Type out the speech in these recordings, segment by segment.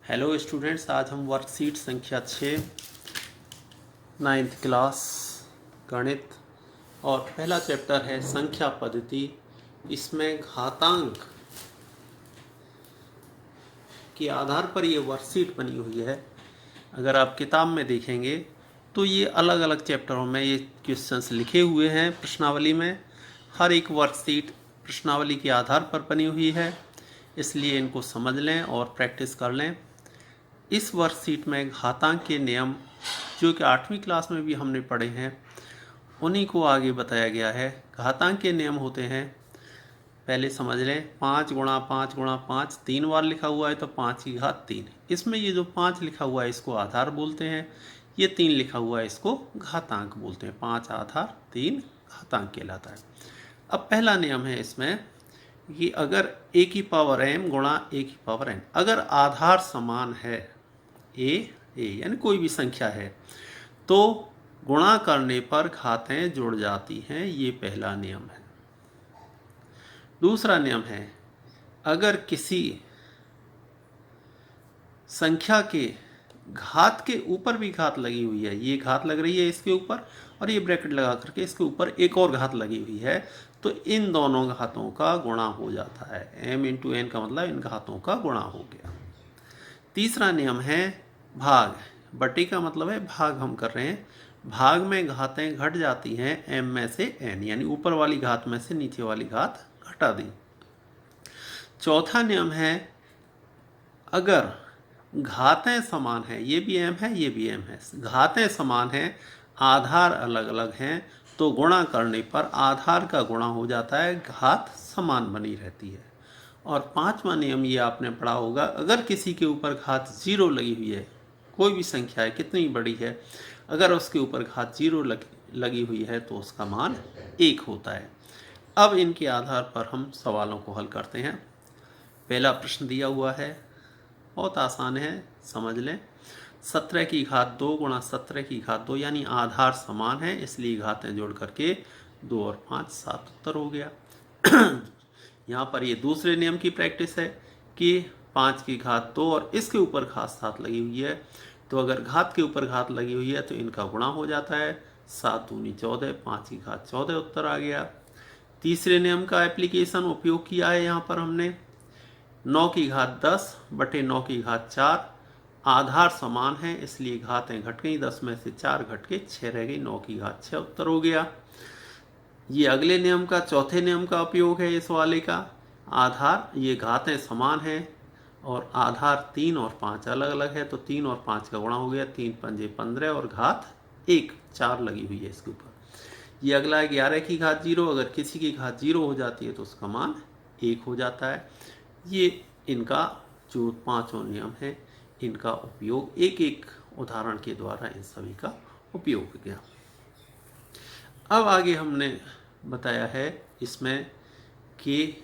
Hello students, आज हम worksheet संख्या 6 नाइन्थ क्लास गणित और पहला चैप्टर है संख्या पद्धति। इसमें घातांक के आधार पर ये वर्कशीट बनी हुई है। अगर आप किताब में देखेंगे तो ये अलग अलग चैप्टरों में ये क्वेश्चंस लिखे हुए हैं प्रश्नावली में। हर एक वर्कशीट प्रश्नावली के आधार पर बनी हुई है, इसलिए इनको समझ लें और प्रैक्टिस कर लें। इस वर्कशीट में घातांक के नियम जो कि 8वीं क्लास में भी हमने पढ़े हैं, उन्हीं को आगे बताया गया है। घातांक के नियम होते हैं, पहले समझ लें, 5 गुणा 5 गुणा 5 3 बार लिखा हुआ है तो 5 की घात 3। इसमें ये जो 5 लिखा हुआ है इसको आधार बोलते हैं, ये 3 लिखा हुआ है इसको घातांक बोलते हैं। 5 आधार 3 घातांक कहलाता है। अब पहला नियम है इसमें कि अगर a की पावर m गुणा a की पावर n, अगर आधार समान है a यानी कोई भी संख्या है तो गुणा करने पर घातें जुड़ जाती हैं। ये पहला नियम है। दूसरा नियम है, अगर किसी संख्या के घात के ऊपर भी घात लगी हुई है, ये घात लग रही है इसके ऊपर और ये ब्रैकेट लगा करके इसके ऊपर एक और घात लगी हुई है, तो इन दोनों घातों का गुणा हो जाता है। m इंटू एन का मतलब इन घातों का गुणा हो गया। तीसरा नियम है भाग। बटे का मतलब है भाग हम कर रहे हैं, भाग में घातें घट जाती हैं m में से n, यानी ऊपर वाली घात में से नीचे वाली घात घटा दी। चौथा नियम है, अगर घातें समान हैं, ये भी m है ये भी m है, घातें समान हैं, आधार अलग अलग हैं, तो गुणा करने पर आधार का गुणा हो जाता है, घात समान बनी रहती है। और पांचवा नियम ये आपने पढ़ा होगा, अगर किसी के ऊपर घात 0 लगी हुई है, कोई भी संख्या है कितनी बड़ी है, अगर उसके ऊपर घात 0 लगी हुई है तो उसका मान 1 होता है। अब इनके आधार पर हम सवालों को हल करते हैं। पहला प्रश्न दिया हुआ है, बहुत आसान है, समझ लें। 17 की घात 2 गुणा 17 की घात 2, यानी आधार समान है इसलिए घातें जोड़ करके 2 और 5 7 उत्तर हो गया। यहाँ पर ये दूसरे नियम की प्रैक्टिस है कि 5 की घात 2 और इसके ऊपर घात 7 लगी हुई है, तो अगर घात के ऊपर घात लगी हुई है तो इनका गुणा हो जाता है। 7 दूनी 14, 5 की घात 14 उत्तर आ गया। तीसरे नियम का एप्लीकेशन उपयोग किया है यहाँ पर हमने। 9 की घात 10 बटे 9 की घात 4, आधार समान है इसलिए घातें घट गई, 10 में से 4 घट के 6 रह गई, 9 की घात 6 उत्तर हो गया। ये अगले नियम का चौथे नियम का उपयोग है इस वाले का। आधार, ये घातें समान हैं और आधार 3 और 5 अलग अलग है, तो 3 और 5 का गुणा हो गया, 3 पंजे 15 और घात 1 4 लगी हुई है इसके ऊपर। ये अगला है 11 की घात 0, अगर किसी की घात 0 हो जाती है तो उसका मान 1 हो जाता है। ये इनका जो पांचों नियम है, इनका उपयोग एक एक उदाहरण के द्वारा इन सभी का उपयोग किया। अब आगे हमने बताया है इसमें कि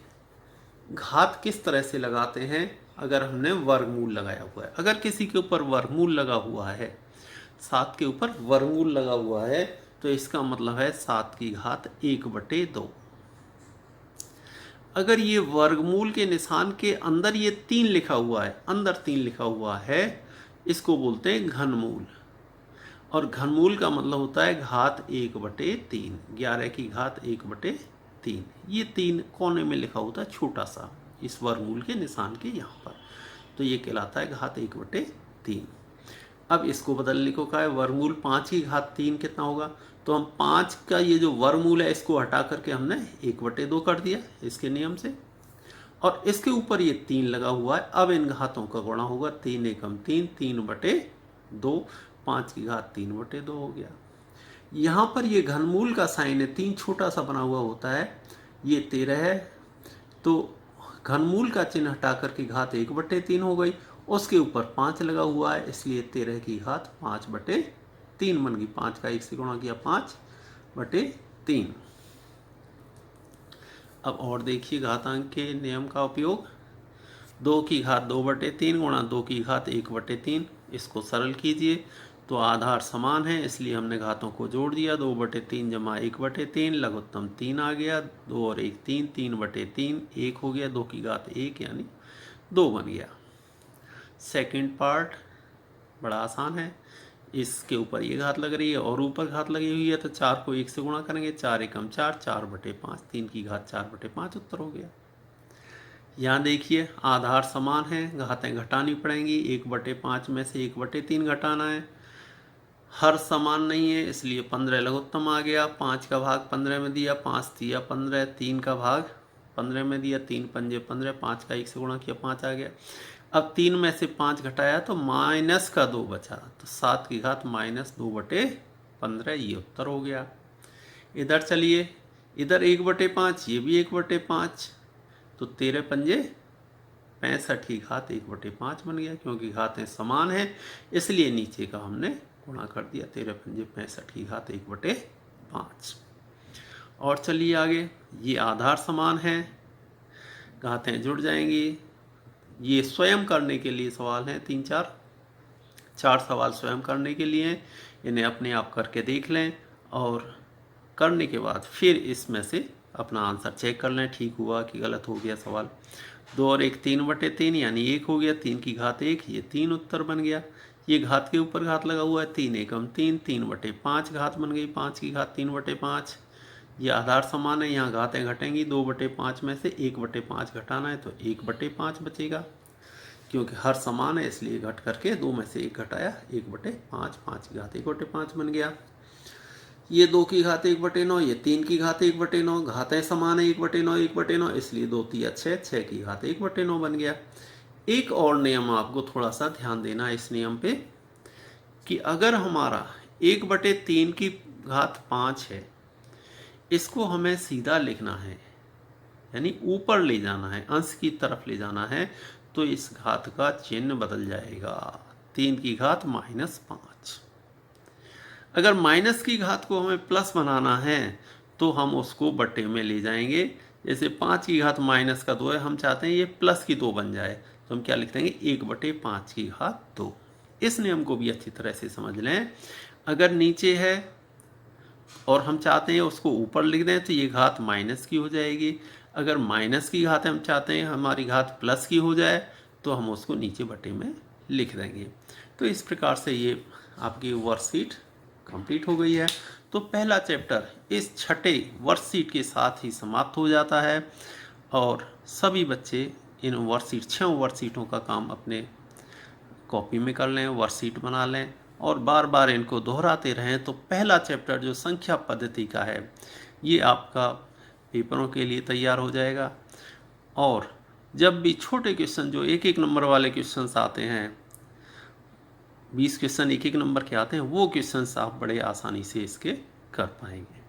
घात किस तरह से लगाते हैं अगर हमने वर्गमूल लगाया हुआ है। अगर किसी के ऊपर वर्गमूल लगा हुआ है, 7 के ऊपर वर्गमूल लगा हुआ है, तो इसका मतलब है 7 की घात 1/2। अगर ये वर्गमूल के निशान के अंदर ये 3 लिखा हुआ है, अंदर 3 लिखा हुआ है, इसको बोलते हैं घनमूल। और घनमूल का मतलब होता है घात 1/3, 11 की घात 1/3। ये 3 कोने में लिखा होता है छोटा सा, इस वर्गमूल के निशान के यहाँ पर, तो ये कहलाता है घात 1/3। अब इसको बदलने को कहा है, वर्गमूल 5 की घात 3 कितना होगा, तो हम 5 का ये जो वर्गमूल है इसको हटा करके हमने 1/2 कर दिया इसके नियम से, और इसके ऊपर ये 3 लगा हुआ है। अब इन घातों का गुणा होगा, 3 एकम 3, 3/2, 5 की घात 3/2 हो गया। यहाँ पर ये घनमूल का साइन है, 3 छोटा सा बना हुआ होता है, ये 13 है, तो घनमूल का चिन्ह हटा करके घात 1/3 हो गई, उसके ऊपर 5 लगा हुआ है इसलिए 13 की घात 5/3 बन गई। 5 का 1 से गुणा किया, 5/3। अब और देखिए घातांक के नियम का उपयोग। 2 की घात 2/3 गुणा 2 की घात 1/3, इसको सरल कीजिए तो आधार समान है इसलिए हमने घातों को जोड़ दिया। 2/3 जमा 1/3, लघुत्तम 3 आ गया, 2 और 1 3, 3/3 1 हो गया, 2 की घात 1 यानी 2 बन गया। सेकंड पार्ट बड़ा आसान है, इसके ऊपर ये घात लग रही है और ऊपर घात लगी हुई है, तो 4 को 1 से गुणा करेंगे, 4 एकम 4, 4/5, 3 की घात 4/5 उत्तर हो गया। यहाँ देखिए आधार समान है, घातें घटानी पड़ेंगी, 1/5 में से 1/3 घटाना है। हर समान नहीं है इसलिए 15 लघुत्तम आ गया, 5 का भाग 15 में दिया, 5 दिया 15, 3 का भाग 15 में दिया, 3 पंजे 15, 5 का 1 से गुणा किया, 5 आ गया। अब 3 में से 5 घटाया तो माइनस का 2 बचा, तो 7 की घात -2/15 ये उत्तर हो गया। इधर चलिए, इधर 1/5, ये भी 1/5, तो 13 पंजे 65 की घात 1/5 बन गया, क्योंकि घातें समान हैं इसलिए नीचे का हमने गुणा कर दिया, 13 पंजे 65 की घात 1/5। और चलिए आगे, ये आधार समान है, घातें जुड़ जाएंगी। ये स्वयं करने के लिए सवाल हैं, 4 सवाल स्वयं करने के लिए, इन्हें अपने आप करके देख लें और करने के बाद फिर इसमें से अपना आंसर चेक कर लें, ठीक हुआ कि गलत हो गया सवाल। 2 और 1 3/3 यानी 1 हो गया, 3 की घात 1, ये 3 उत्तर बन गया। ये घात के ऊपर घात लगा हुआ है, 3 एकम 3, 3/5 घात बन गई, 5 की घात 3/5। ये आधार समान है, यहाँ घातें घटेंगी, 2/5 में से 1/5 घटाना है तो 1/5 बचेगा, क्योंकि हर समान है इसलिए घट करके 2 में से 1 घटाया, 1/5, 5 की घात 1/5 बन गया। ये 2 की घात 1/9, ये 3 की घात 1/9, घातें समान है, 1/9 1/9, इसलिए 2 3 6, 6 की घात 1/9 बन गया। एक और नियम आपको थोड़ा सा ध्यान देना है इस नियम पे, कि अगर हमारा 1/3 की घात 5 है, इसको हमें सीधा लिखना है, यानी ऊपर ले जाना है, अंश की तरफ ले जाना है, तो इस घात का चिन्ह बदल जाएगा, 3 की घात -5। अगर माइनस की घात को हमें प्लस बनाना है तो हम उसको बट्टे में ले जाएंगे, जैसे 5 की घात -2 है, हम चाहते हैं ये प्लस की 2 बन जाए, तो हम क्या लिख देंगे, 1/5 की घात 2। इस नियम को भी अच्छी तरह से समझ लें। अगर नीचे है और हम चाहते हैं उसको ऊपर लिख दें तो ये घात माइनस की हो जाएगी, अगर माइनस की घात हम चाहते हैं हमारी घात प्लस की हो जाए तो हम उसको नीचे बटे में लिख देंगे। तो इस प्रकार से ये आपकी वर्कशीट कंप्लीट हो गई है। तो पहला चैप्टर इस छठे वर्कशीट के साथ ही समाप्त हो जाता है और सभी बच्चे इन वर्कशीट 6 वर्कशीटों का काम अपने कॉपी में कर लें, वर्कशीट बना लें और बार बार इनको दोहराते रहें। तो पहला चैप्टर जो संख्या पद्धति का है ये आपका पेपरों के लिए तैयार हो जाएगा। और जब भी छोटे क्वेश्चन जो 1-1 नंबर वाले क्वेश्चंस आते हैं, 20 क्वेश्चन 1-1 नंबर के आते हैं, वो क्वेश्चंस आप बड़े आसानी से इसके कर पाएंगे।